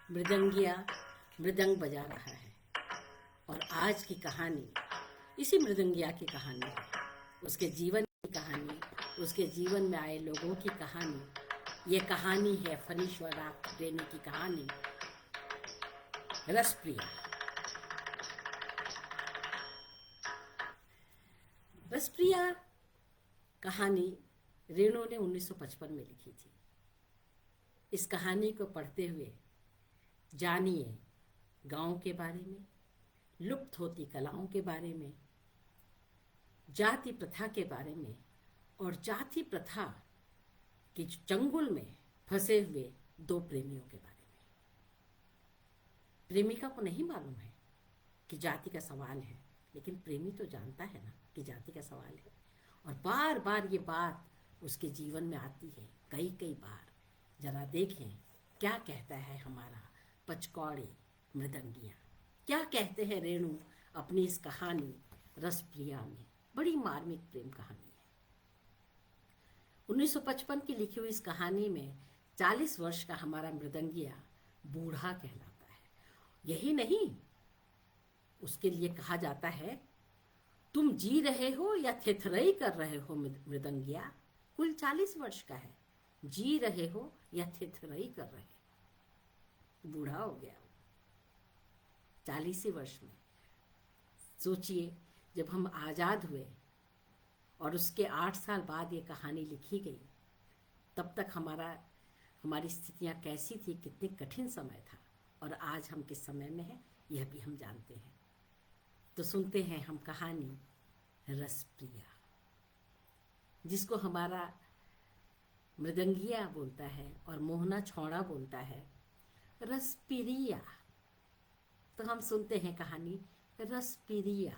मृदंगिया मृदंग बजा रहा है और आज की कहानी इसी मृदंगिया की कहानी है। उसके जीवन की कहानी, उसके जीवन में आए लोगों की कहानी। ये कहानी है फणीश्वरा रेणु की कहानी, रसप्रिया। रसप्रिया कहानी रेणु ने 1955 में लिखी थी। इस कहानी को पढ़ते हुए जानिए गांव के बारे में, लुप्त होती कलाओं के बारे में, जाति प्रथा के बारे में और जाति प्रथा के चंगुल में फंसे हुए दो प्रेमियों के बारे में। प्रेमिका को नहीं मालूम है कि जाति का सवाल है, लेकिन प्रेमी तो जानता है ना कि जाति का सवाल है। और बार बार ये बात उसके जीवन में आती है, कई कई बार। जरा देखें क्या कहता है हमारा पचकौड़े मृदंगिया, क्या कहते हैं रेणु अपनी इस कहानी रसप्रिया में। बड़ी मार्मिक प्रेम कहानी है। 1955 की लिखी हुई इस कहानी में 40 वर्ष का हमारा मृदंगिया बूढ़ा कहलाता है। यही नहीं, उसके लिए कहा जाता है तुम जी रहे हो या थेथरई कर रहे हो मृदंगिया। कुल 40 वर्ष का है, जी रहे हो या थेथरई कर रहे हो। बूढ़ा हो गया 40 वर्ष में। सोचिए, जब हम आज़ाद हुए और उसके 8 साल बाद ये कहानी लिखी गई, तब तक हमारी स्थितियाँ कैसी थी, कितनी कठिन समय था। और आज हम किस समय में हैं यह भी हम जानते हैं। तो सुनते हैं हम कहानी रसप्रिया, जिसको हमारा मृदंगिया बोलता है और मोहना छौड़ा बोलता है रसप्रिया। तो हम सुनते हैं कहानी रसप्रिया।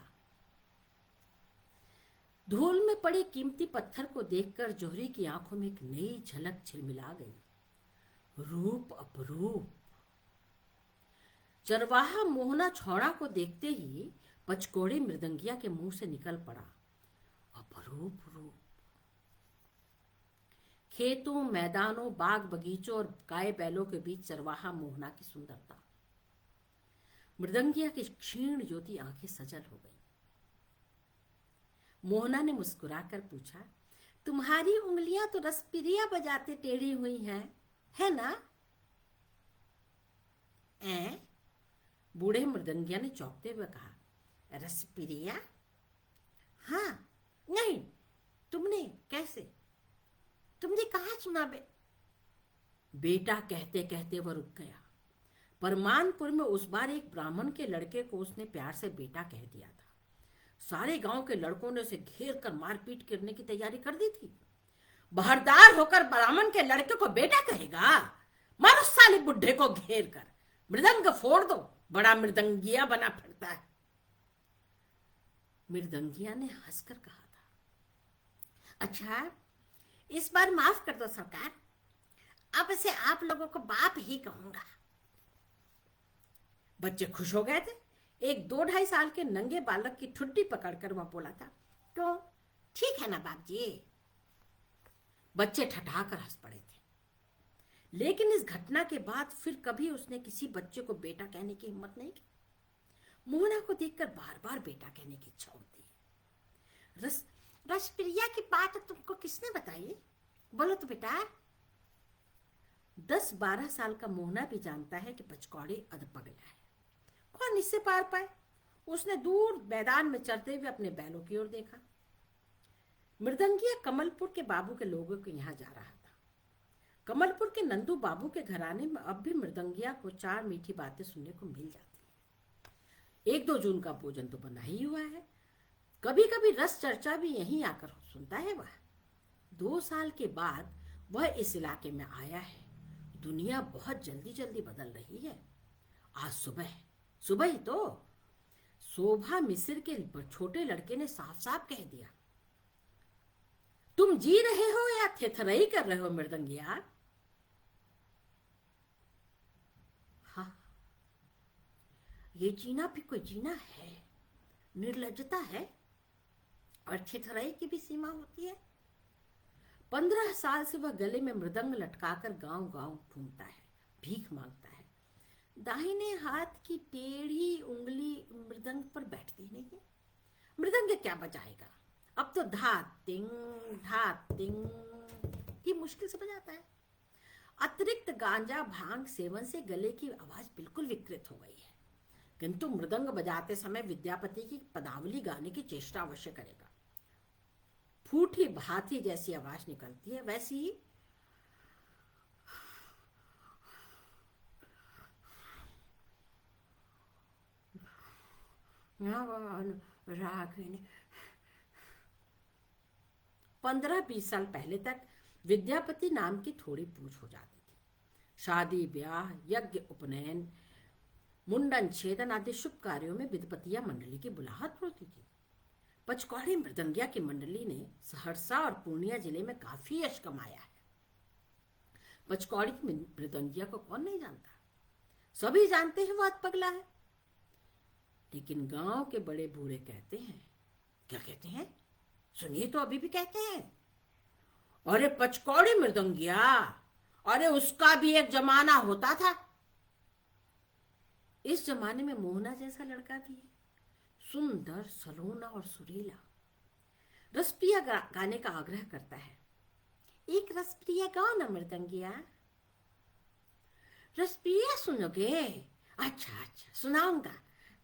धूल में पड़े कीमती पत्थर को देखकर जोहरी की आंखों में एक नई झलक झिलमिला गई। रूप अपरूप। चरवाहा मोहना छौड़ा को देखते ही पचकोड़े मृदंगिया के मुंह से निकल पड़ा, अपरूप रूप। खेतों, मैदानों, बाग बगीचों और गाय बैलों के बीच चरवाहा मोहना की सुंदरता। मृदंगिया की क्षीण ज्योति आंखें सजल हो गई। मोहना ने मुस्कुराकर पूछा, तुम्हारी उंगलियां तो रसप्रिया बजाते टेढ़ी हुई हैं, है ना? बूढ़े मृदंगिया ने चौंकते हुए कहा, रसप्रिया? हाँ। नहीं, तुमने कैसे? तुमने कहाँ सुना बेटा कहते कहते वह रुक गया। परमानपुर में उस बार एक ब्राह्मण के लड़के को उसने प्यार से बेटा कह दिया था। सारे गांव के लड़कों ने उसे घेर कर मारपीट करने की तैयारी कर दी थी। बहरदार होकर ब्राह्मण के लड़के को बेटा कहेगा? मारो साले बुढ़े को घेर कर, मृदंग फोड़ दो, बड़ा मृदंगिया बना फिरता है। मृदंगिया ने हंसकर कहा था, अच्छा इस बार माफ कर दो सरकार, अब से आप लोगों को बाप ही कहूंगा। बच्चे खुश हो गए थे। एक 2-2.5 साल के नंगे बालक की ठुड्डी पकड़कर वह बोला था, क्यों, ठीक है ना बाप जी? बच्चे ठठाकर हंस पड़े थे। लेकिन इस घटना के बाद फिर कभी उसने किसी बच्चे को बेटा कहने की हिम्मत नहीं की। मोहना को देखकर बार बार बेटा कहने की इच्छा होती है। रसप्रिया की बात तुमको किसने बताई? बोलो तो बेटा। 10-12 साल का मोहना भी जानता है कि पचकौड़े अधपगला है, कौन इससे पार पाए। उसने दूर मैदान में चरते हुए अपने बैलों की ओर देखा। मृदंगिया कमलपुर के बाबू के लोगों के यहाँ जा रहा था। कमलपुर के नंदू बाबू के घराने में अब भी मृदंगिया को 4 मीठी बातें सुनने को मिल जाती है। 1-2 जून का भोजन तो बना ही हुआ है। कभी कभी रस चर्चा भी यहीं आकर सुनता है वह। 2 साल के बाद वह इस इलाके में आया है। दुनिया बहुत जल्दी जल्दी बदल रही है। आज सुबह ही तो शोभा मिस्र के छोटे लड़के ने साफ साफ कह दिया, तुम जी रहे हो या थेथरई कर रहे हो मृदंगिया? हाँ, ये जीना भी कोई जीना है, निर्लज्जता है और थेथरई की भी सीमा होती है। 15 साल से वह गले में मृदंग लटकाकर गांव गांव घूमता है, भीख मांगता है। दाहिने हाथ की टेढ़ी उंगली मृदंग पर बैठती नहीं है। मृदंग क्या बजाएगा? अब तो धा तिंग की मुश्किल से बजाता है। अतिरिक्त गांजा भांग सेवन से गले की आवाज बिल्कुल विकृत हो गई है, किंतु मृदंग बजाते समय विद्यापति की पदावली गाने की चेष्टा अवश्य करेगा। फूटी भाती जैसी आवाज निकलती है, वैसी ही रागिनी। 15-20 साल पहले तक विद्यापति नाम की थोड़ी पूछ हो जाती थी। शादी ब्याह यज्ञ उपनयन मुंडन छेदन आदि शुभ कार्यों में विद्यापतिया मंडली की बुलाहट होती थी। पचकौड़ी मृदंगिया की मंडली ने सहरसा और पूर्णिया जिले में काफी यश कमाया है। पचकौड़ी मृदंगिया को कौन नहीं जानता, सभी जानते हैं वो अधपगला है। लेकिन गांव के बड़े बूढ़े कहते हैं, क्या कहते हैं सुनिए तो, अभी भी कहते हैं, अरे पचकौड़ी मृदंगिया, अरे उसका भी एक जमाना होता था। इस जमाने में मोहना जैसा लड़का भी है, सुंदर सलोना और सुरीला। रसप्रिया गाने का आग्रह करता है। एक रसप्रिया गाओ ना मृदंगिया। रसप्रिया सुनोगे? अच्छा अच्छा सुनाऊंगा,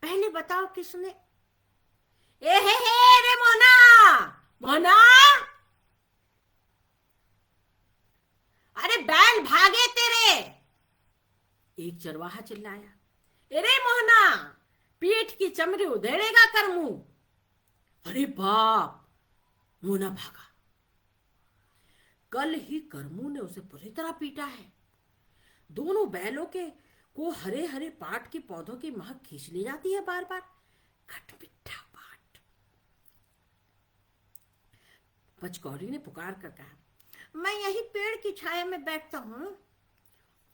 पहले बताओ किसने। ए हे रे मोना, मोना, अरे बैल भागे तेरे, एक चरवाहा चिल्लाया। अरे मोहना, पीठ की चमड़ी उधेड़ेगा कर मुंह। अरे बाप, मोना भागा। कल ही करमू ने उसे पूरी तरह पीटा है। दोनों बैलों के को हरे हरे पाट के पौधों की महक खींच ले जाती है बार बार। खटमिठा पाट। पचकौड़ी ने पुकार कर कहा, मैं यही पेड़ की छाया में बैठता हूं,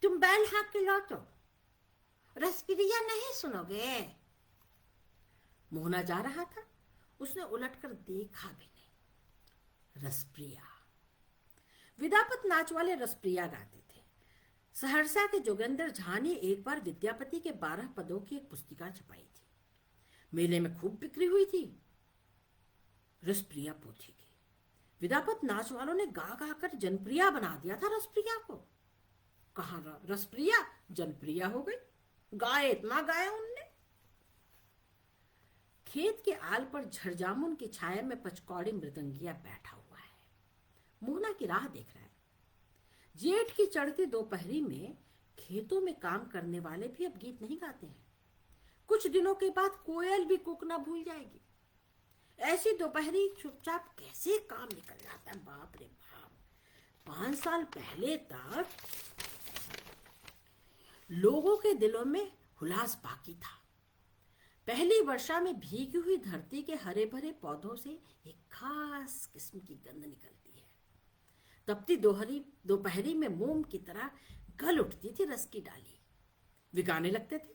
तुम बैल हाँक के लौटो। रसप्रिया नहीं सुनोगे? मोहना जा रहा था, उसने उलटकर देखा भी नहीं। रसप्रिया। विद्यापत नाच वाले रसप्रिया गाते थे। सहरसा के जोगेंद्र झा ने एक बार विद्यापति के 12 पदों की एक पुस्तिका छपाई थी। मेले में खूब बिक्री हुई थी रसप्रिया पोथी की। विद्यापत नाच वालों ने गा गा कर जनप्रिया बना दिया था रसप्रिया को। कहा रसप्रिया जनप्रिया हो गई, गाए इतना गाया उनने। खेत के आल पर झरजामुन की छाया में पचकौड़ी मृदंगिया बैठा हुआ है, मोहना की राह देख रहा है। जेठ की चढ़ती दोपहरी में खेतों में काम करने वाले भी अब गीत नहीं गाते हैं। कुछ दिनों के बाद कोयल भी कूकना भूल जाएगी। ऐसी दोपहरी चुपचाप कैसे काम निकल जाता है, बाप रे बाप। 5 साल पहले तक लोगों के दिलों में हुलास बाकी था। पहली वर्षा में भीगी हुई धरती के हरे भरे पौधों से एक खास किस्म की गंध निकलती है। तपती दोपहरी में मोम की तरह गल उठती थी रस की डाली। वे गाने लगते थे।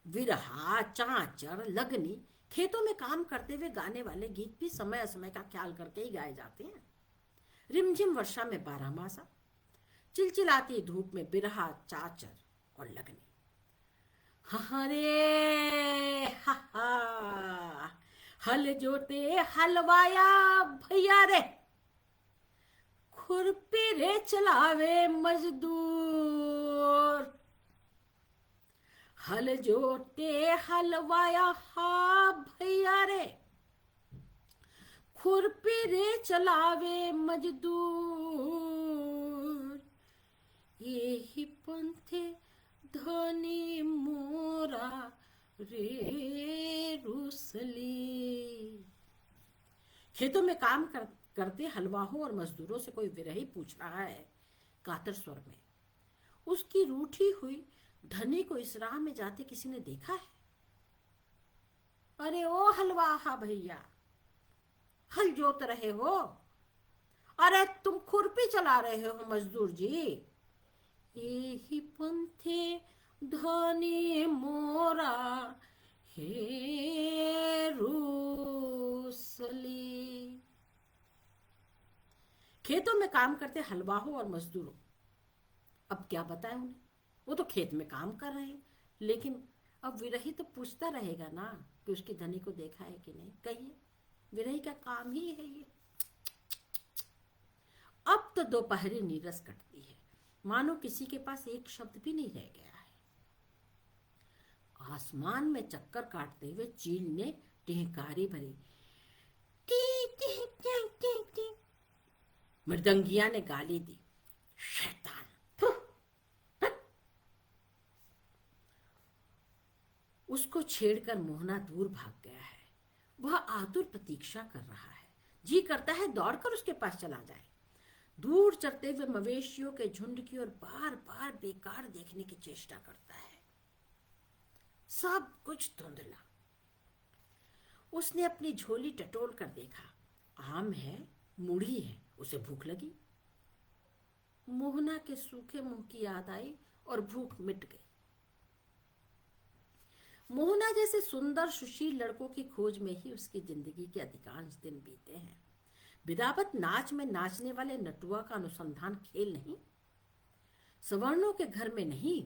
विरहा, चांचर, लगनी, खेतों में काम करते हुए गाने वाले गीत भी समय असमय का ख्याल करके ही गाए जाते हैं। रिमझिम वर्षा में 12 मासा, चिलचिलाती धूप में बिरहा, चाचर और लगनी। हरे हा, हल जोते हलवाया भैया रे, खुरपी रे चलावे मजदूर। हल जोते हलवाया हा भैया रे, खुरपी रे चलावे मजदूर। यही पंथे धनी मोरा रे रुसली। खेतों में काम करते हलवाहों और मजदूरों से कोई विरही पूछ रहा है कातर स्वर में। उसकी रूठी हुई धनी को इस राह में जाते किसी ने देखा है? अरे ओ हलवाहा भैया, हल जोत रहे हो? अरे तुम खुरपी चला रहे हो मजदूर जी। यही पंथे धनी मोरा हे रूसली। खेतों में काम करते हलवाहों और मजदूरों, अब क्या बताएं उन्हें, वो तो खेत में काम कर रहे हैं, लेकिन अब विरही तो पूछता रहेगा ना कि उसके धनी को देखा है कि नहीं। कहिए, विरही का काम ही है ये। अब तो दोपहरी नीरस कटती है, मानो किसी के पास एक शब्द भी नहीं रह गया है। आसमान में चक्कर काटते हुए चील ने टिहकारी भरी, टी टी टी टी टी। मृदंगिया ने गाली दी, शैतान। उसको छेड़कर मोहना दूर भाग गया है। वह आतुर प्रतीक्षा कर रहा है, जी करता है दौड़कर उसके पास चला जाए। दूर चलते हुए मवेशियों के झुंड की ओर बार बार बेकार देखने की चेष्टा करता है। सब कुछ धुंधला। उसने अपनी झोली टटोल कर देखा, आम है, मूढ़ी है। उसे भूख लगी। मोहना के सूखे मुंह की याद आई और भूख मिट गई। मोहना जैसे सुंदर सुशील लड़कों की खोज में ही उसकी जिंदगी के अधिकांश दिन बीते हैं। विदावत नाच में नाचने वाले नटुआ का अनुसंधान खेल नहीं। सवर्णों के घर में नहीं,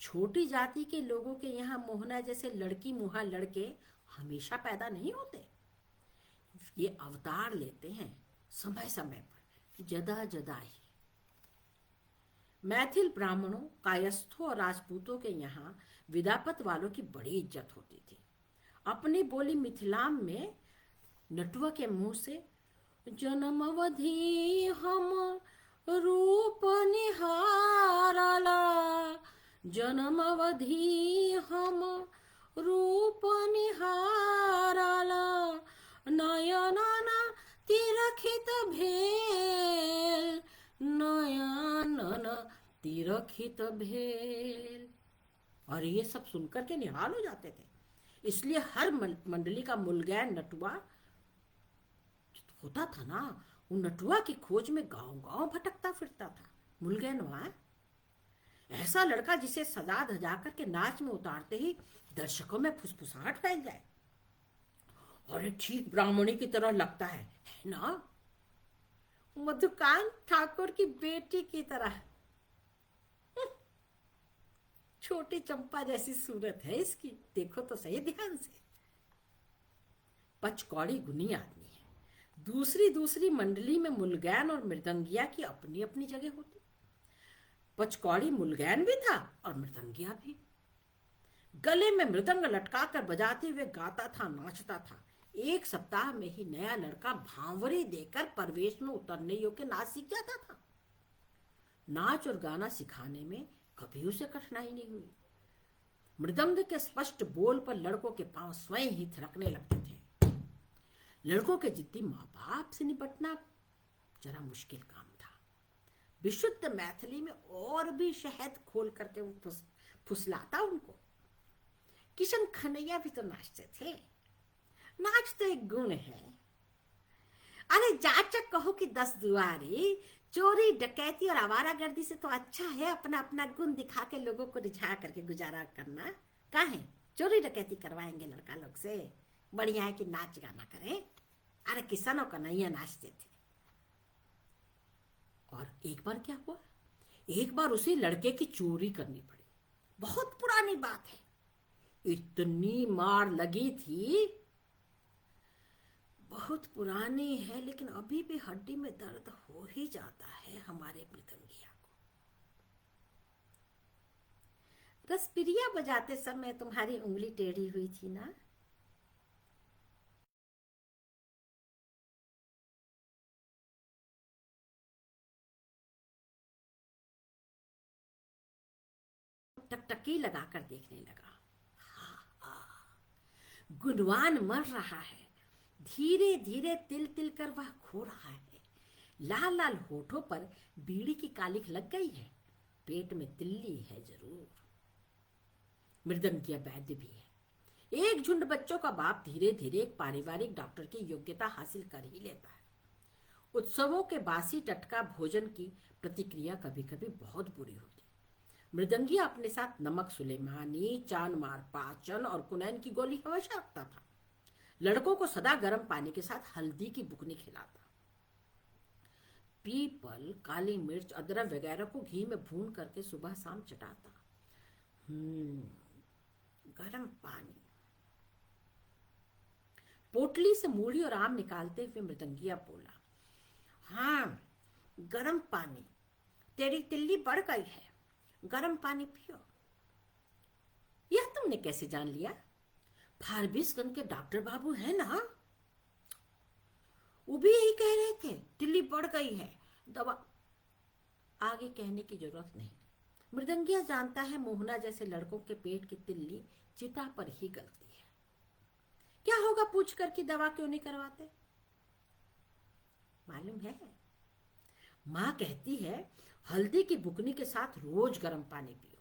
छोटी जाति के लोगों के यहाँ मोहना जैसे लड़की मुहा लड़के हमेशा पैदा नहीं होते। ये अवतार लेते हैं समय समय पर, जदा जदा ही। मैथिल ब्राह्मणों, कायस्थों और राजपूतों के यहाँ विदापत वालों की बड़ी इज्जत होती थी। अपनी बोली मिथिलाम में नटुआ के मुंह से जन्मवधि हम रूप निहारला, जन्मवधि हम रूप निहारला, नयनन तिरखित भेल, नयनन तिरखित भेल। और ये सब सुनकर के निहाल हो जाते थे। इसलिए हर मंडली का मुलगैन नटुआ होता था ना, वो नटुआ की खोज में गांव गांव भटकता फिरता था। मुलगैन वहां ऐसा लड़का जिसे सजा धजा करके नाच में उतारते ही दर्शकों में फुसफुसाहट फैल जाए। और ठीक ब्राह्मणी की तरह लगता है ना, मधुकांत ठाकुर की बेटी की तरह। छोटी चंपा जैसी सूरत है इसकी, देखो तो सही ध्यान से। पचकौड़ी गुनी आदमी है। दूसरी दूसरी मंडली में मुलगैन और मृदंगिया की अपनी अपनी जगह होती। पचकौड़ी मुलगैन भी था और मृदंगिया भी। गले में मृदंग लटकाकर बजाते हुए गाता था, नाचता था। एक सप्ताह में ही नया लड़का भांवरी देकर परवेश में उतरने योग्य नाच सीख जाता था। नाच और गाना सिखाने में कभी उसे कठिनाई नहीं हुई। मृदंग के स्पष्ट बोल पर लड़कों के पांव स्वयं ही थिरकने लगते थे। लड़कों के जिद्दी माँ बाप से निपटना जरा मुश्किल काम था। विशुद्ध मैथिली में और भी शहद खोल करके फुसलाता उनको। किशन खनैया भी तो नाचते थे। नाच तो एक गुण है। अरे जाचक कहो कि 10 दुआरी, चोरी डकैती और आवारागर्दी से तो अच्छा है अपना अपना गुण दिखा के लोगों को रिझा करके गुजारा करना। काहे चोरी डकैती करवाएंगे लड़का लोग से, बढ़िया है कि नाच गाना करें। अरे किसान और कन्हैया नाचते थे। और एक बार क्या हुआ, एक बार उसी लड़के की चोरी करनी पड़ी। बहुत पुरानी बात है। इतनी मार लगी थी, बहुत पुरानी है, लेकिन अभी भी हड्डी में दर्द हो ही जाता है हमारे मृदंगिया को। रसपिरिया बजाते समय तुम्हारी उंगली टेढ़ी हुई थी ना। टकटकी लगाकर देखने लगा। गुणवान मर रहा है। धीरे धीरे तिल तिल कर वह खो रहा है। लाल लाल होठों पर बीड़ी की कालिख लग गई है। पेट में तिल्ली है जरूर। मृदंगिया वैद्य भी है। एक झुंड बच्चों का बाप धीरे धीरे एक पारिवारिक डॉक्टर की योग्यता हासिल कर ही लेता है। उत्सवों के बासी टटका भोजन की प्रतिक्रिया कभी कभी बहुत बुरी होती। मृदंगिया अपने साथ नमक सुलेमानी, चानमार पाचन और कुनैन की गोली हमेशा रखता था। लड़कों को सदा गर्म पानी के साथ हल्दी की बुकनी खिलाता। पीपल, काली मिर्च, अदरक वगैरह को घी में भून करके सुबह शाम चटाता। गर्म पानी। पोटली से मूढ़ी और आम निकालते हुए मृदंगिया बोला, हाँ गर्म पानी, तेरी तिल्ली बढ़ गई है, गर्म पानी पियो। यह तुमने कैसे जान लिया? फारबिसगंज के डॉक्टर बाबू है ना, वो भी यही कह रहे थे, तिल्ली बढ़ गई है, दवा। आगे कहने की जरूरत नहीं। मृदंगिया जानता है मोहना जैसे लड़कों के पेट की तिल्ली चिता पर ही गलती है। क्या होगा पूछ कर कि दवा क्यों नहीं करवाते? मालूम है, माँ कहती है हल्दी की बुकनी के साथ रोज गर्म पानी पियो,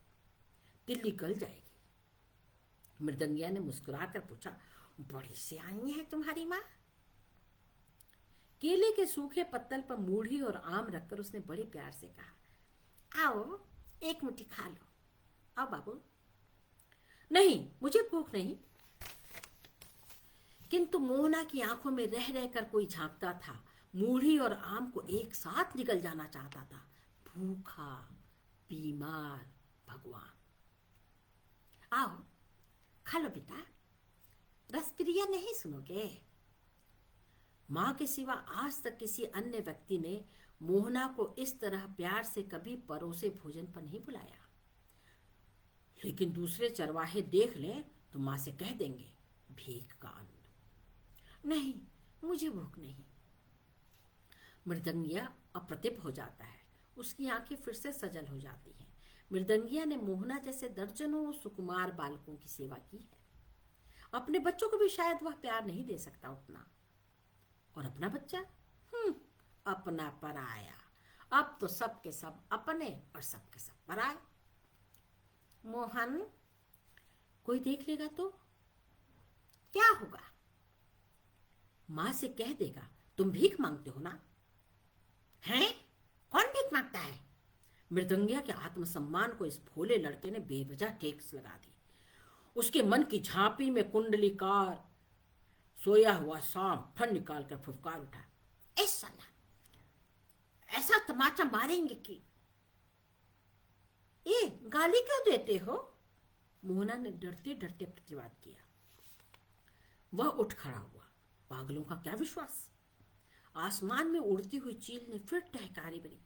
तिल्ली गल जाएगी। मृदंगिया ने मुस्कुराकर पूछा, बड़ी सियानी है तुम्हारी माँ। केले के सूखे पत्तल पर मूढ़ी और आम रखकर उसने बड़े प्यार से कहा, आओ एक मुट्ठी खा लो। आओ बाबू। नहीं, मुझे भूख नहीं। किंतु मोहना की आंखों में रह रहकर कोई झांकता था, मूढ़ी और आम को एक साथ निकल जाना चाहता था। भूखा, बीमार भगवान। आओ खा लो बेटा, रसप्रिया नहीं सुनोगे? मां के सिवा आज तक किसी अन्य व्यक्ति ने मोहना को इस तरह प्यार से कभी परोसे भोजन पर नहीं बुलाया। लेकिन दूसरे चरवाहे देख लें तो मां से कह देंगे, भीख का अन्न। नहीं, मुझे भूख नहीं। मृदंगिया अप्रतिभ हो जाता है, उसकी आंखें फिर से सजल हो जाती हैं। मृदंगिया ने मोहना जैसे दर्जनों सुकुमार बालकों की सेवा की है। अपने बच्चों को भी शायद वह प्यार नहीं दे सकता उतना। और अपना बच्चा, अपना पराया। अब तो सबके सब अपने और सबके सब पराए। मोहन, कोई देख लेगा तो क्या होगा? मां से कह देगा, तुम भीख मांगते हो ना? हैं? कौन भीख मांगता है? मृदंगिया के आत्मसम्मान को इस भोले लड़के ने बेवजह ठेस लगा दी। उसके मन की झांपी में कुंडलीकार सोया हुआ सांप फन निकाल कर फुफकार उठा, ऐसा ना, ऐसा तमाचा मारेंगे कि। ये गाली क्यों देते हो? मोहना ने डरते डरते प्रतिवाद किया। वह उठ खड़ा हुआ। पागलों का क्या विश्वास। आसमान में उड़ती हुई चील ने फिर टहकारी भरी।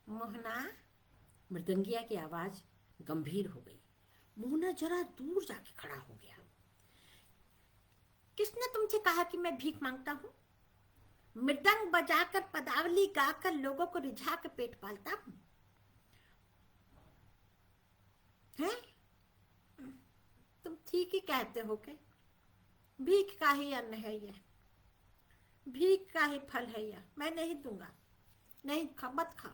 मोहना, मृदंगिया की आवाज गंभीर हो गई। मोहना जरा दूर जाके खड़ा हो गया। किसने तुमसे कहा कि मैं भीख मांगता हूं? मृदंग बजाकर पदावली गाकर लोगों को रिझा कर पेट पालता हूं। हैं? तुम ठीक ही कहते हो के? भीख का ही अन्न है यह, भीख का ही फल है यह। मैं नहीं दूंगा। नहीं, मत खाओ,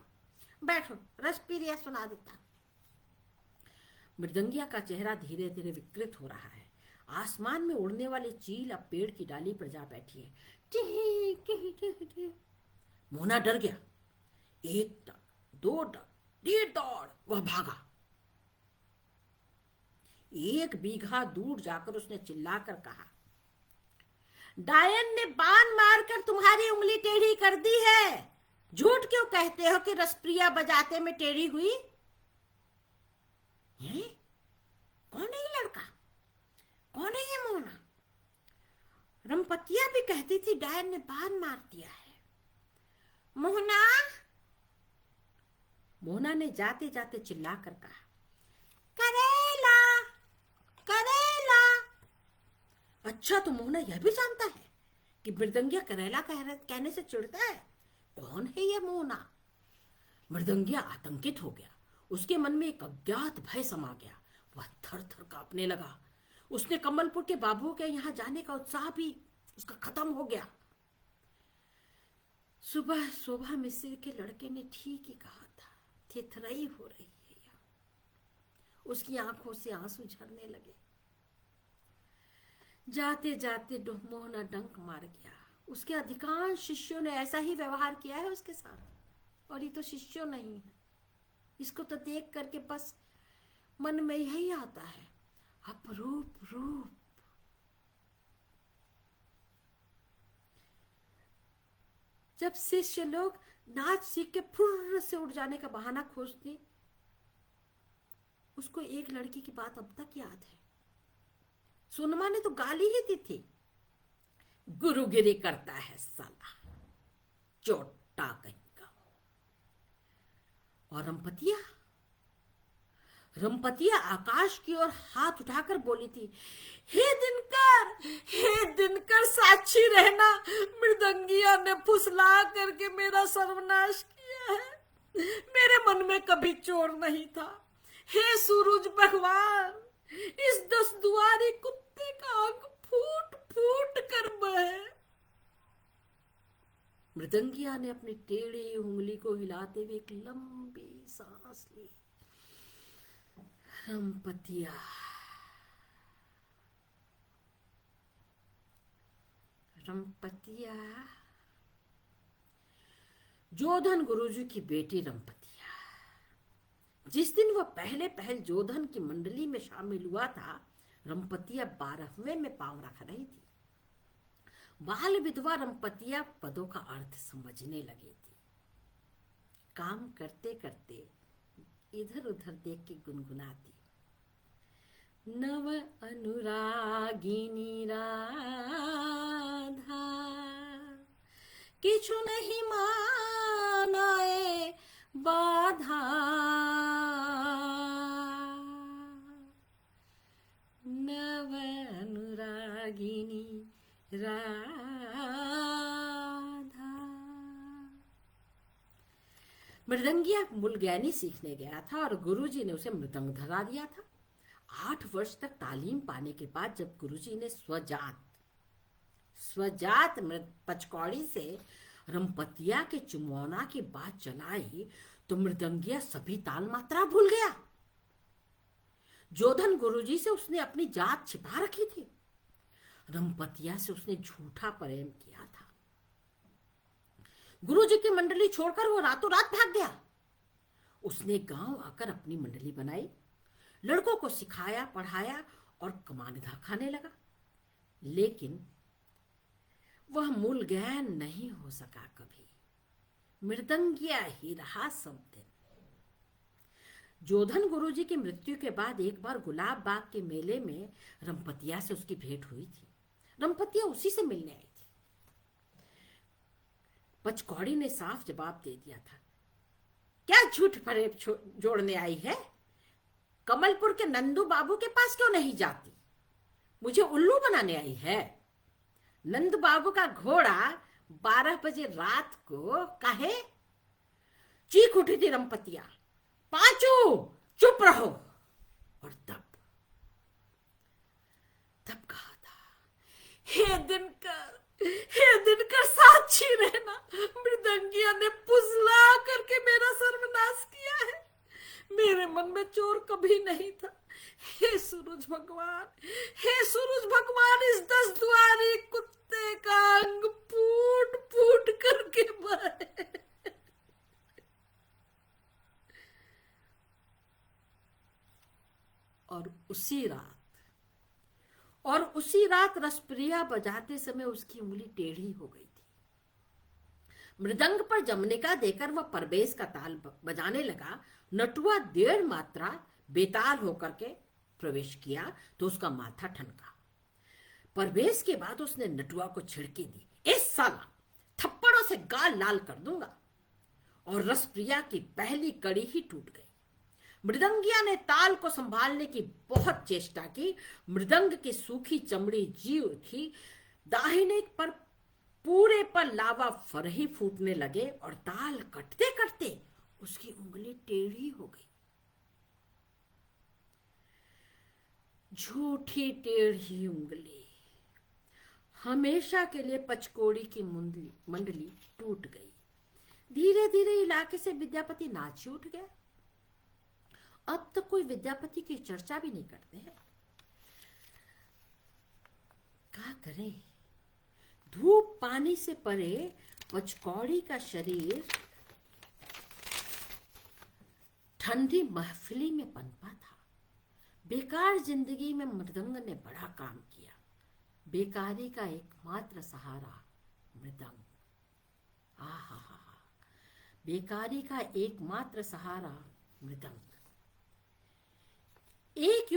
बैठो, रस पी लिया सुना देता। मृदंगिया का चेहरा धीरे धीरे विकृत हो रहा है। आसमान में उड़ने वाली चील अब पेड़ की डाली पर जा बैठी है। मोहना डर गया। एक डग, दो डग, 1.5 दौड़, वह भागा। 1 बीघा दूर जाकर उसने चिल्लाकर कहा, डायन ने बाण मारकर तुम्हारी उंगली टेढ़ी कर दी है। झूठ क्यों कहते हो कि रसप्रिया बजाते में टेढ़ी हुई? हैं? कौन है ये लड़का? कौन है ये मोहना? रमपतिया भी कहती थी डायन ने बाण मार दिया है। मोहना, मोहना ने जाते जाते चिल्लाकर कहा, करेला, करेला। अच्छा, तो मोहना यह भी जानता है कि मृदंगिया करेला कहने से चिढ़ता है। कौन है यह मोहना? मृदंगिया आतंकित हो गया। उसके मन में एक अज्ञात भय समा गया। वह थर थर कांपने लगा। उसने कमलपुर के बाबुओं के यहाँ जाने का उत्साह भी उसका खत्म हो गया। सुबह शोभा मिश्र के लड़के ने ठीक ही कहा था, थिथराई हो रही है या। उसकी आंखों से आंसू झरने लगे। जाते जाते मोहना डंक मार गया। उसके अधिकांश शिष्यों ने ऐसा ही व्यवहार किया है उसके साथ, और ये तो शिष्यों नहीं है। इसको तो देख करके बस मन में यही आता है, अपरूप रूप। जब शिष्य लोग नाच सीख के फुर्र से उड़ जाने का बहाना खोजते, उसको एक लड़की की बात अब तक याद है। सोनमा ने तो गाली ही दी थी, गुरुगिरी करता है साला, चोटा कहीं का। और रंपतिया आकाश की ओर हाथ उठाकर बोली थी, हे दिनकर साक्षी रहना, मृदंगिया ने फुसला करके मेरा सर्वनाश किया है। मेरे मन में कभी चोर नहीं था। हे सूरज भगवान, इस 10 दुआरी कुत्ते का अंग फूट फूट कर बहे। मृदंगिया ने अपनी टेढ़ी उंगली को हिलाते हुए एक लंबी सांस ली। रंपतिया, जोधन गुरुजी की बेटी रंपतिया। जिस दिन वह पहल जोधन की मंडली में शामिल हुआ था, रंपतिया 12वें में पांव रख रही थी। बाल विधवा रंपतिया पदों का अर्थ समझने लगी थी। काम करते करते इधर उधर देख के गुनगुनाती, नव अनुरागिनी राधा, किछु नहीं मानाए बाधा, नव अनुरागिनी राधा। मृदंगिया मुलगैनी सीखने गया था और गुरुजी ने उसे मृदंग धरा दिया था। 8 वर्ष तक तालीम पाने के बाद जब गुरुजी ने स्वजात पचकौड़ी से रंपतिया के चुमौना की बात चलाई तो मृदंगिया सभी ताल मात्रा भूल गया। जोधन गुरुजी से उसने अपनी जात छिपा रखी थी। रंपतिया से उसने झूठा प्रेम किया था। गुरुजी की मंडली छोड़कर वो रातों रात भाग गया। उसने गांव आकर अपनी मंडली बनाई, लड़कों को सिखाया पढ़ाया और कमानिधा खाने लगा। लेकिन वह मूल ज्ञान नहीं हो सका कभी। मृदंगिया ही रहा सब दिन। जोधन गुरुजी की मृत्यु के बाद एक बार गुलाब बाग के मेले में रंपतिया से उसकी भेंट हुई थी। रंपतिया उसी से मिलने आई थी। पचकौड़ी ने साफ जवाब दे दिया था, क्या झूठ फरेब जोड़ने आई है? कमलपुर के नंदू बाबू के पास क्यों नहीं जाती? मुझे उल्लू बनाने आई है? नंद बाबू का घोड़ा 12 बजे रात को काहे? चीख उठी थी रंपतिया, पांचू चुप रहो। और तब कहा था, हे दिनकर साक्षी रहना, मृदंगिया ने फुसला करके मेरा सर्वनाश किया है। मेरे मन में चोर कभी नहीं था। हे सूरज भगवान, इस 10 दुआरी कुत्ते का अंग फूट फूट करके बहे। और उसी रात रसप्रिया बजाते समय उसकी उंगली टेढ़ी हो गई थी। मृदंग पर जमनिका देकर वह परवेश का ताल बजाने लगा। नटुआ 1.5 मात्रा बेताल होकर के प्रवेश किया तो उसका माथा ठनका। परवेश के बाद उसने नटुआ को छिड़की दी, इस साला थप्पड़ों से गाल लाल कर दूंगा। और रसप्रिया की पहली कड़ी ही टूट गई। मृदंगिया ने ताल को संभालने की बहुत चेष्टा की। मृदंग की सूखी चमड़ी जीव थी। दाहिने पर पूरे पर लावा फरही फूटने लगे और ताल कटते कटते उसकी उंगली टेढ़ी हो गई। झूठी टेढ़ी उंगली। हमेशा के लिए पचकोड़ी की मंडली टूट गई। धीरे धीरे इलाके से विद्यापति नाच उठ गया। अब तो कोई विद्यापति की चर्चा भी नहीं करते हैं। क्या करें? धूप पानी से परे पचकौड़ी का शरीर ठंडी महफिली में पनपा था। बेकार जिंदगी में मृदंग ने बड़ा काम किया। बेकारी का एकमात्र सहारा मृदंग। आहा, बेकारी का एकमात्र सहारा मृदंग। एक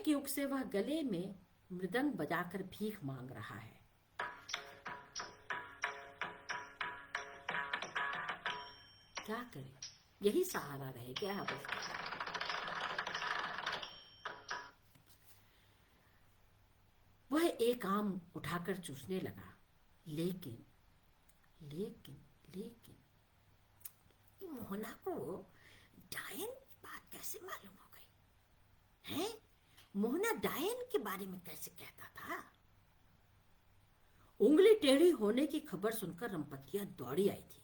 युग से वह गले में मृदंग बजाकर भीख मांग रहा है। क्या करे, यही सहारा रह गया है बस। वह एक आम उठाकर चूसने लगा, लेकिन लेकिन लेकिन मोहना को डायन की बात कैसे मालूम हो गई है? मोहना डायन के बारे में कैसे कहता था? उंगली टेढ़ी होने की खबर सुनकर रंपतिया दौड़ी आई थी।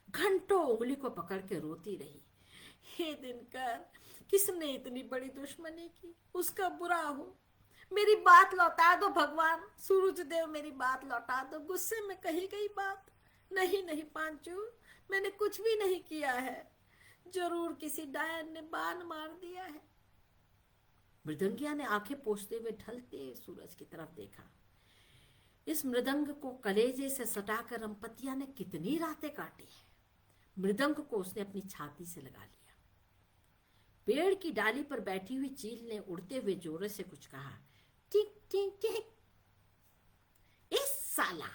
घंटों उंगली को पकड़ के रोती रही। हे दिनकर, किसने इतनी बड़ी दुश्मनी की? उसका बुरा हो। मेरी बात लौटा दो भगवान, सूरज देव मेरी बात लौटा दो। गुस्से में कही गई बात। नहीं नहीं पांचू, मैंने कुछ भी नहीं किया है। जरूर किसी डायन ने बाण मार दिया है। मृदंगिया ने आंखें पोंछते हुए ढलते सूरज की तरफ देखा। इस मृदंग को कलेजे से सटाकर रंपतिया ने कितनी रातें काटी है। मृदंग को उसने अपनी छाती से लगा लिया। पेड़ की डाली पर बैठी हुई चील ने उड़ते हुए जोर से कुछ कहा। टिक टिक टिक। इस साला,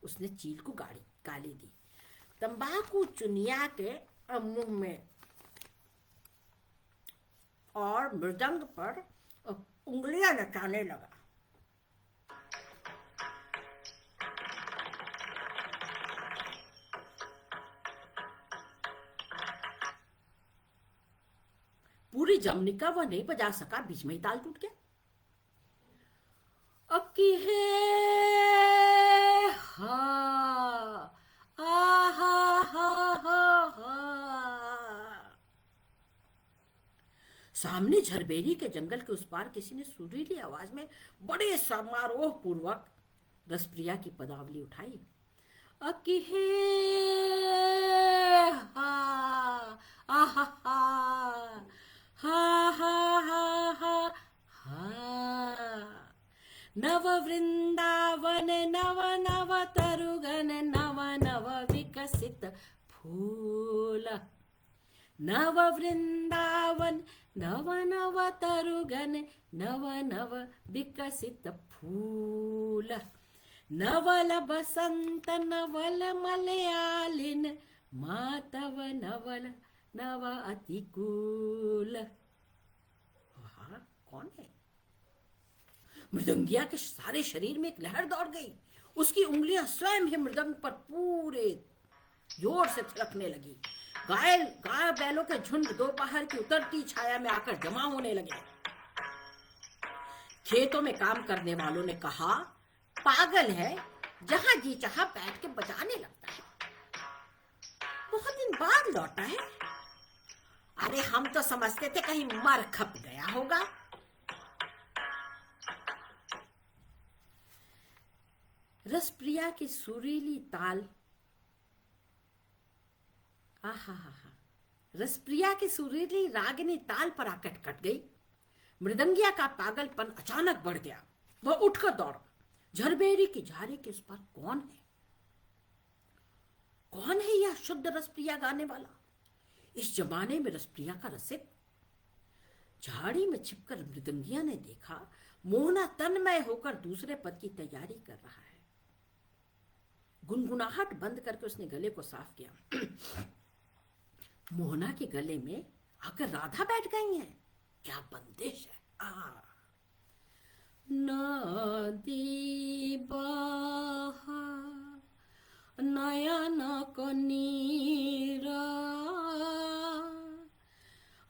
उसने चील को गाली दी। तंबाकू चुनिया के मुंह में और मृदंग पर उंगलियां नचाने लगा। पूरी जमनिका वह नहीं बजा सका, बीच में ही ताल टूट गया। अक्की है हा आ हा हा हा हा। सामने झरबेरी के जंगल के उस पार किसी ने सुरीली आवाज में बड़े समारोह पूर्वक रसप्रिया की पदावली उठाई। अक्की है हा आ हा हा हा हा हा हा। नव वृंदावन नव नव तरुगन नव नव विकसित फूल। नव वृंदावन नव नव तरुगन नव नव विकसित फूल। नवल बसंत नवल मलयालिन मातव नवल नव अतिकूल। कौन है? मृदंगिया के सारे शरीर में एक लहर दौड़ गई। उसकी उंगलियां स्वयं ही मृदंग पर पूरे जोर से थिरकने लगी। गाय बैलों के झुंड दोपहर की उतरती छाया में आकर जमा होने लगे। खेतों में काम करने वालों ने कहा, पागल है, जहां जी चाहा बैठ के बजाने लगता है। बहुत दिन बाद लौटा है। अरे हम तो समझते थे कहीं मर खप गया होगा। रसप्रिया की सुरीली ताल रसप्रिया की सुरीली रागिनी ताल पर आकर कट गई। मृदंगिया का पागलपन अचानक बढ़ गया। वह उठकर दौड़ा। झरबेरी की झाड़ी के उस पर कौन है? कौन है यह शुद्ध रसप्रिया गाने वाला? इस जमाने में रसप्रिया का रसिक? झाड़ी में छिपकर मृदंगिया ने देखा, मोहना तन्मय होकर दूसरे पद की तैयारी कर रहा है। गुनगुनाहट बंद करके उसने गले को साफ किया। मोहना के गले में आकर राधा बैठ गई हैं। क्या बंदिश है! नदी बहा नयन को नीरा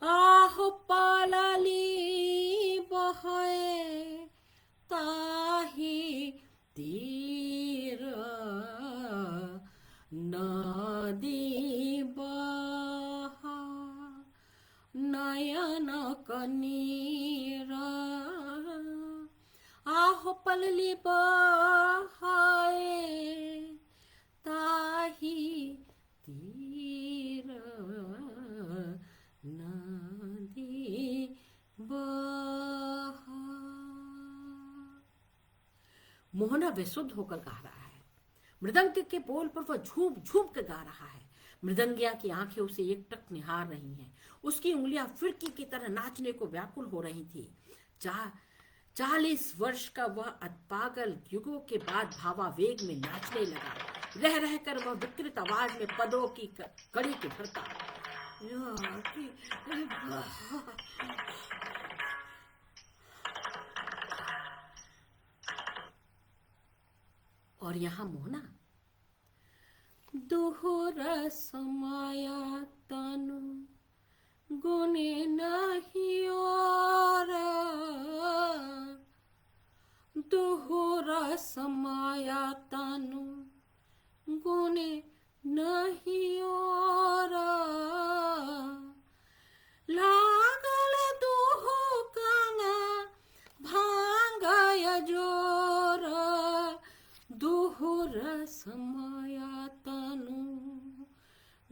आहो पालाली बहे ताही तीर। नदी बहा नयन कनीरा आहो पलली बहाए ताही तीर। नदी बहा। मोहना बेसुध होकर गा रहा है। मृदंग के बोल पर वह झूम झूम के गा रहा है। मृदंगिया की आंखें उसे एकटक निहार रही हैं। उसकी उंगलियां फिरकी की तरह नाचने को व्याकुल हो रही थी। 40 वर्ष का वह पागल युगों के बाद भावावेग में नाचने लगा। रह रहकर वह विकृत आवाज में पदों की कड़ी के भरता। और यहाँ मोहना दोहरा समाया तनु गुने नहीं और दोहरा समाया तनु गुने नहीं और लागल दोहो काना भांगाया जोर दोहरा समाया तनु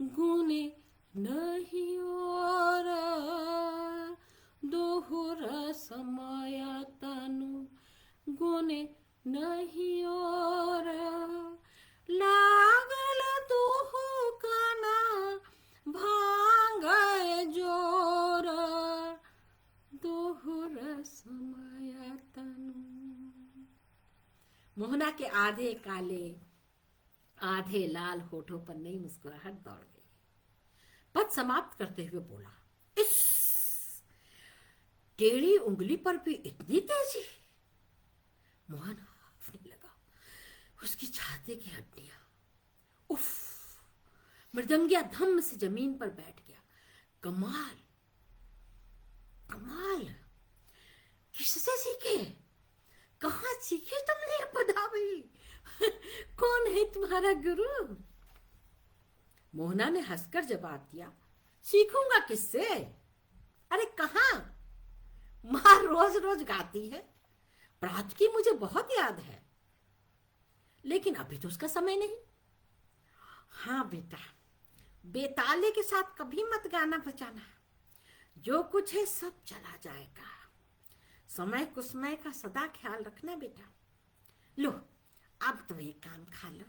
गुने नहीं और दोहरा समाया तनु गुने नहीं और लागल दोहो काना भांगाय जोर दोहरा समाया तनु। मोहना के आधे काले आधे लाल होठों पर नई मुस्कुराहट दौड़ गई। पद समाप्त करते हुए बोला, इस टेढ़ी उंगली पर भी इतनी तेजी। मोहन हाफने लगा। उसकी छाती की हड्डियां, उफ। मृदंगिया धम्म से जमीन पर बैठ गया। कमाल कमाल, किससे सीखे? कहाँ सीखे तुमने ये पदावली? कौन है तुम्हारा गुरु? मोहना ने हंसकर जवाब दिया, सीखूंगा किससे? अरे कहाँ, माँ रोज रोज गाती है। रात की मुझे बहुत याद है, लेकिन अभी तो उसका समय नहीं। हाँ बेटा, बेताले के साथ कभी मत गाना बजाना। जो कुछ है सब चला जाएगा। समय कुसमय का सदा ख्याल रखना बेटा। लो अब तो एक काम खा लो।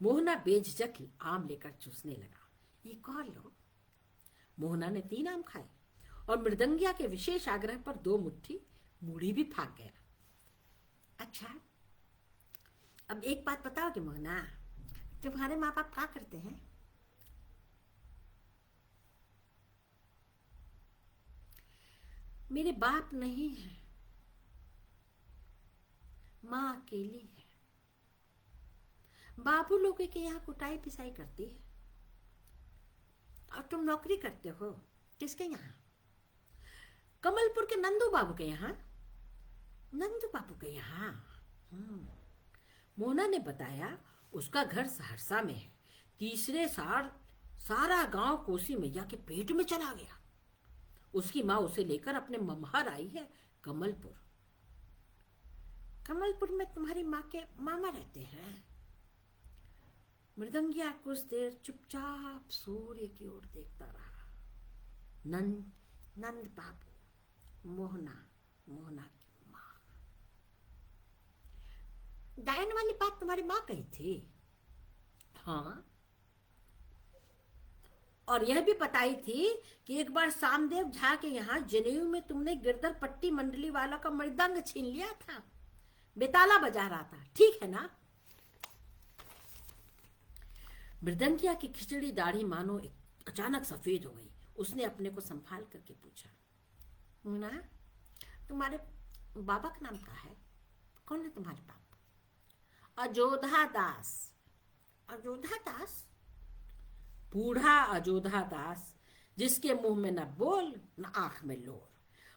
मोहना बेझिझक आम लेकर चूसने लगा। ये कौन लो? मोहना ने 3 आम खाए और मृदंगिया के विशेष आग्रह पर 2 मुट्ठी मूढ़ी भी फाक गया। अच्छा, अब एक बात बताओगे मोहना, तुम्हारे माँ बाप क्या करते हैं? मेरे बाप नहीं है, माँ अकेली है। बाबू लोगों के यहाँ कुटाई पिसाई करती है। और तुम नौकरी करते हो किसके यहाँ? कमलपुर के नंदू बाबू के यहाँ। नंदू बाबू के यहाँ? मोहना ने बताया, उसका घर सहरसा में है। तीसरे साल सारा गांव कोसी मैया के पेट में चला गया। उसकी माँ उसे लेकर अपने मम्हर आई है कमलपुर। कमलपुर में तुम्हारी माँ के मामा रहते हैं? मृदंगिया कुछ देर चुपचाप सूर्य की ओर देखता रहा। नंद बाबू, मोहना की माँ। डायन वाली बात तुम्हारी माँ कही थी? हाँ, और यह भी बताई थी कि एक बार सामदेव झा के यहाँ जनेऊ में तुमने गिरधर पट्टी मंडली वाला का मृदंग छीन लिया था। बेताला बजा रहा था, ठीक है ना? मृदंगिया की खिचड़ी दाढ़ी मानो अचानक सफेद हो गई। उसने अपने को संभाल करके पूछा, मुन्ना, तुम्हारे बाबा का नाम क्या है? कौन है तुम्हारे बाबा? अजोधा दास। अजोधा दास? बूढ़ा अजोधा दास, जिसके मुंह में न बोल न आंख में लोर,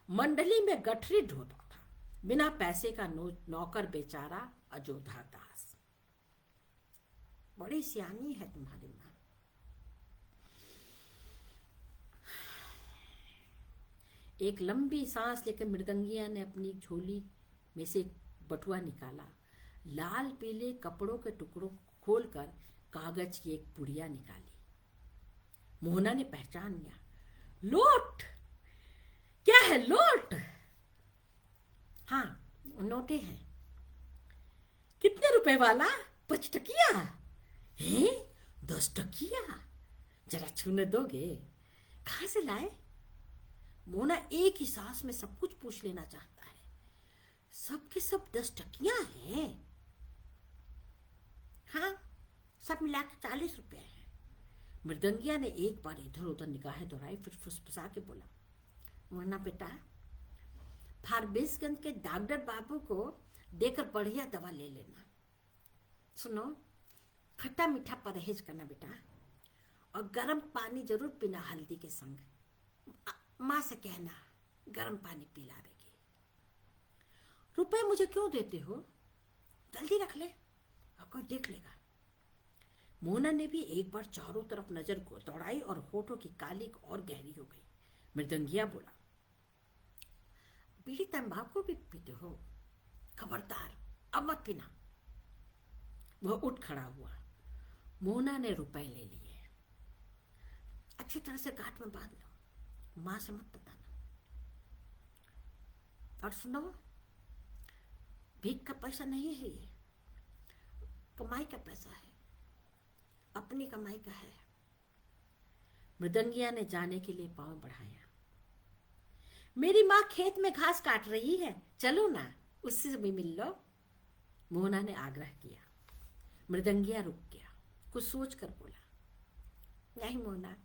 मंडली में गठरी ढोता था। बिना पैसे का नौकर बेचारा अजोधा दास। बड़ी सियानी है तुम्हारी माँ। एक लंबी सांस लेकर मृदंगिया ने अपनी झोली में से बटुआ निकाला। लाल पीले कपड़ों के टुकड़ों खोलकर कागज की एक पुड़िया निकाली। मोहना ने पहचान लिया। लोट? क्या है लोट? हाँ, नोटे हैं। कितने रुपए वाला? 5 टकिया? हैं? 10 टकिया? जरा छूने दोगे? कहां से लाए? मोना एक ही सांस में सब कुछ पूछ लेना चाहता है। सब के सब 10 टकिया हैं? हाँ, सब मिलाकर 40 रुपए हैं। मृदंगिया ने एक बार इधर उधर निगाहें दौड़ाई, फिर फुसफुसा के बोला, मोना बेटा, फारबिसगंज के डॉक्टर बाबू को देकर बढ़िया दवा ले लेना। सुनो, खट्टा मीठा परहेज करना बेटा, और गर्म पानी जरूर पीना हल्दी के संग। माँ से कहना गर्म पानी पिलावेगी। रुपए मुझे क्यों देते हो? जल्दी रख ले और कोई देख लेगा। मोना ने भी एक बार चारों तरफ नजर दौड़ाई और होठों की काली और गहरी हो गई। मृदंगिया बोला, बीड़ी तंबाकू भी पीते हो? खबरदार, अब मत पीना। वह उठ खड़ा हुआ। मोना ने रुपए ले लिए। अच्छी तरह से गांठ में बांध लो, मां से मत बताना। और सुनो, भीख का पैसा नहीं है ये, कमाई का पैसा है, अपनी कमाई का है। मृदंगिया ने जाने के लिए पांव बढ़ाया। मेरी माँ खेत में घास काट रही है, चलो ना, उससे भी मिल लो। मोना ने आग्रह किया। मृदंगिया रुक गया, कुछ सोच कर बोला, नहीं मोना,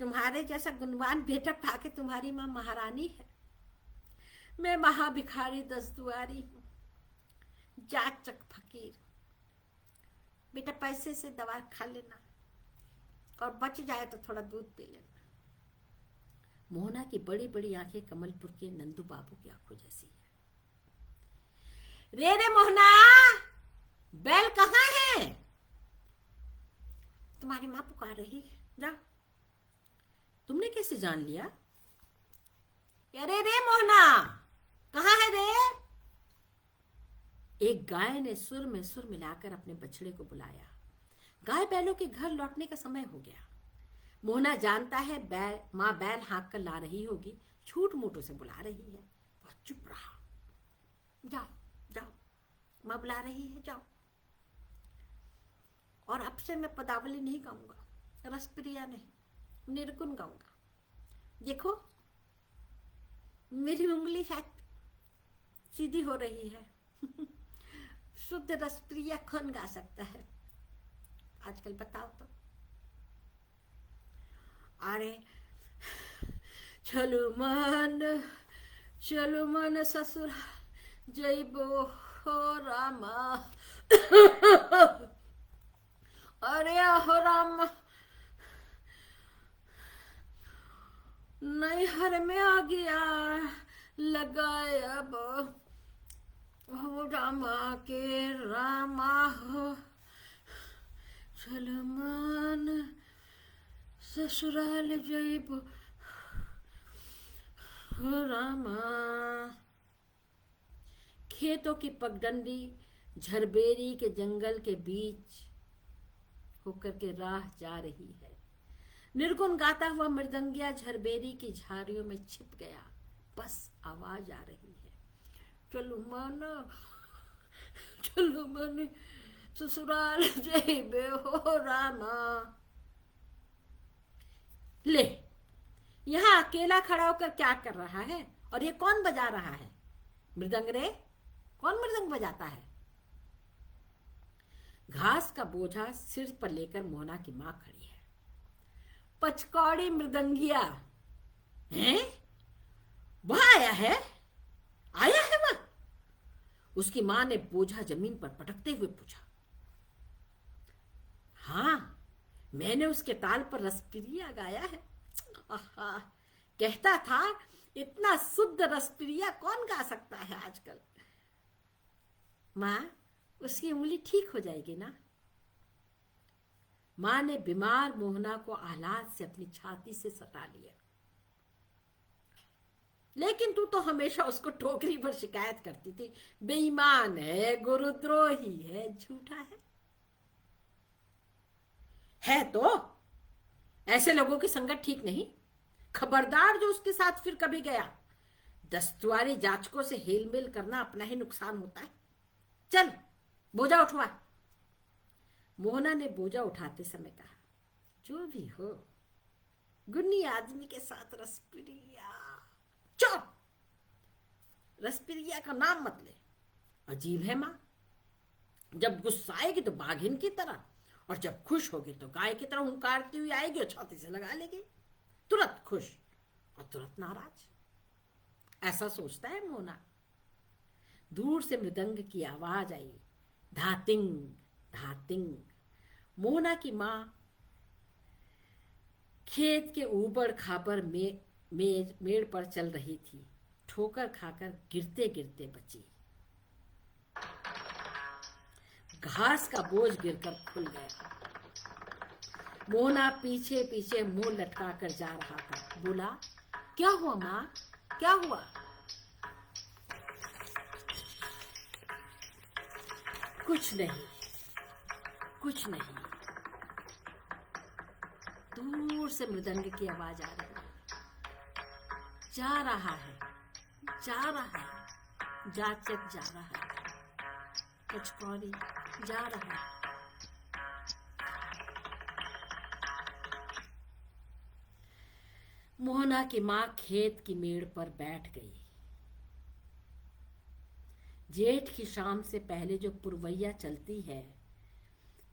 तुम्हारे जैसा गुणवान बेटा पाके तुम्हारी माँ महारानी है, मैं महाभिखारी दस्तुआरी हूँ, जाचक फकीर। बेटा पैसे से दवा खा लेना, और बच जाए तो थोड़ा दूध पी लेना। मोहना की बड़ी बड़ी आंखें कमलपुर के नंदू बाबू की आंखों जैसी है। रे मोहना, बैल कहाँ है? तुम्हारी माँ पुकार रही है, जा। तुमने कैसे जान लिया? अरे रे मोहना, कहाँ है रे? एक गाय ने सुर में सुर मिलाकर अपने बछड़े को बुलाया। गाय बैलों के घर लौटने का समय हो गया। मोहना जानता है माँ बैल हाँक कर ला रही होगी, झूठ मूठों से बुला रही है। वह चुप रहा। जाओ जाओ, माँ बुला रही है, जाओ। और अब से मैं पदावली नहीं गाऊंगा, रसप्रिया नहीं, निर्गुण गाऊंगा। देखो, मेरी उंगली शायद सीधी हो रही है। शुद्ध रसप्रिया कौन गा सकता है आजकल, बताओ तो। अरे चलो मन ससुर जइबो हो रामा। अरे हो रामा, नैहर में आ गया लगाए अब हो रामा के रामा हो। चलो मन ससुराल जइबो हो रामा। खेतों की पगडंडी झरबेरी के जंगल के बीच होकर के राह जा रही है। निर्गुण गाता हुआ मृदंगिया झरबेरी की झाड़ियों में छिप गया। बस आवाज आ रही है, चलो मन ससुराल जइबे हो रामा। ले, यहाँ अकेला खड़ा होकर क्या कर रहा है? और ये कौन बजा रहा है मृदंग रे? कौन मृदंग बजाता है? घास का बोझा सिर पर लेकर मोना की मां खड़ी है। पचकौड़ी मृदंगिया हैं? वह आया है वह? उसकी मां ने बोझा जमीन पर पटकते हुए पूछा। हाँ, मैंने उसके ताल पर रसप्रिया गाया है। कहता था इतना शुद्ध रसप्रिया कौन गा सकता है आजकल। मां, उसकी उंगली ठीक हो जाएगी ना? मां ने बीमार मोहना को आह्लाद से अपनी छाती से सटा लिया। लेकिन तू तो हमेशा उसको टोकरी पर शिकायत करती थी, बेईमान है, गुरुद्रोही है, झूठा है तो ऐसे लोगों की संगत ठीक नहीं। खबरदार जो उसके साथ फिर कभी गया। दस्तुआरी जाचकों से हेलमेल करना अपना ही नुकसान होता है। चल बोझा उठवा। मोहना ने बोझा उठाते समय कहा, जो भी हो, गुन्नी आदमी के साथ रसप्रिया। चुप! रसप्रिया का नाम मत ले। अजीब है माँ, जब गुस्सा आएगी तो बाघिन की तरह, और जब खुश होगी तो गाय की तरह हुंकारती हुई आएगी और छाती से लगा लेगी। तुरंत खुश और तुरंत नाराज। ऐसा सोचता है मोहना। दूर से मृदंग की आवाज आई, धातिंग धातिंग। मोहना की माँ खेत के ऊबड़ खाबड़ मेड़ पर चल रही थी। ठोकर खाकर गिरते गिरते बची। घास का बोझ गिरकर खुल गया। मोहना पीछे पीछे मुंह लटका कर जा रहा था। बोला, क्या हुआ माँ, क्या हुआ? कुछ नहीं, कुछ नहीं। दूर से मृदंग की आवाज आ रही है। जा रहा है, जा रहा है, जाचक जा रहा है, पचकौड़ी जा रहा है। मोहना की माँ खेत की मेड़ पर बैठ गई। जेठ की शाम से पहले जो पुरवैया चलती है,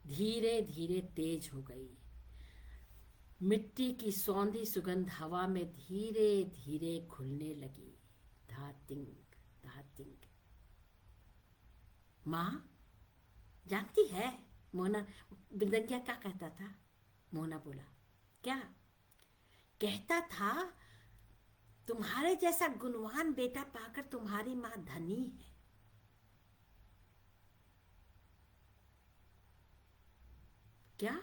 धीरे धीरे तेज हो गई। मिट्टी की सौंधी सुगंध हवा में धीरे धीरे घुलने लगी। धातिंग धातिंग। माँ जानती है मोहना, मृदंगिया क्या कहता था? मोहना बोला, क्या कहता था? तुम्हारे जैसा गुणवान बेटा पाकर तुम्हारी माँ धनी है। क्या?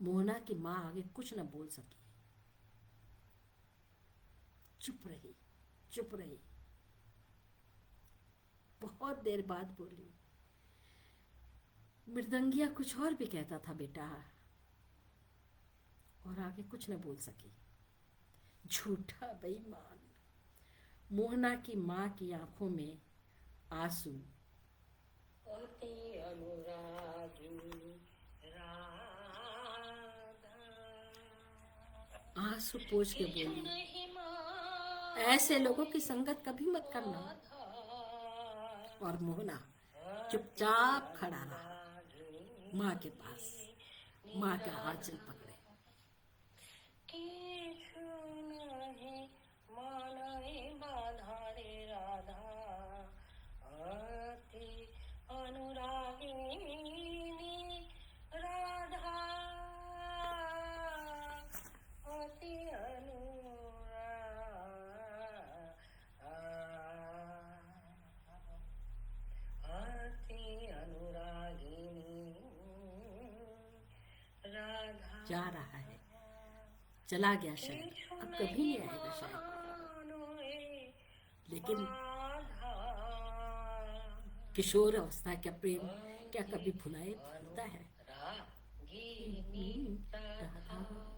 मोहना की माँ आगे कुछ न बोल सकी। चुप रही, चुप रही। बहुत देर बाद बोली, मृदंगिया कुछ और भी कहता था बेटा। और आगे कुछ न बोल सकी। झूठा बेईमान। मोहना की माँ की आंखों में आंसू। आंसू पोंछ के बोली, ऐसे लोगों की संगत कभी मत करना। और मोहना चुपचाप खड़ा रहा माँ के पास, माँ का आंचल पकड़े। जा रहा है, चला गया शायद, अब कभी नहीं आएगा शायद। लेकिन किशोर अवस्था का प्रेम क्या कभी भुलाता है? राधा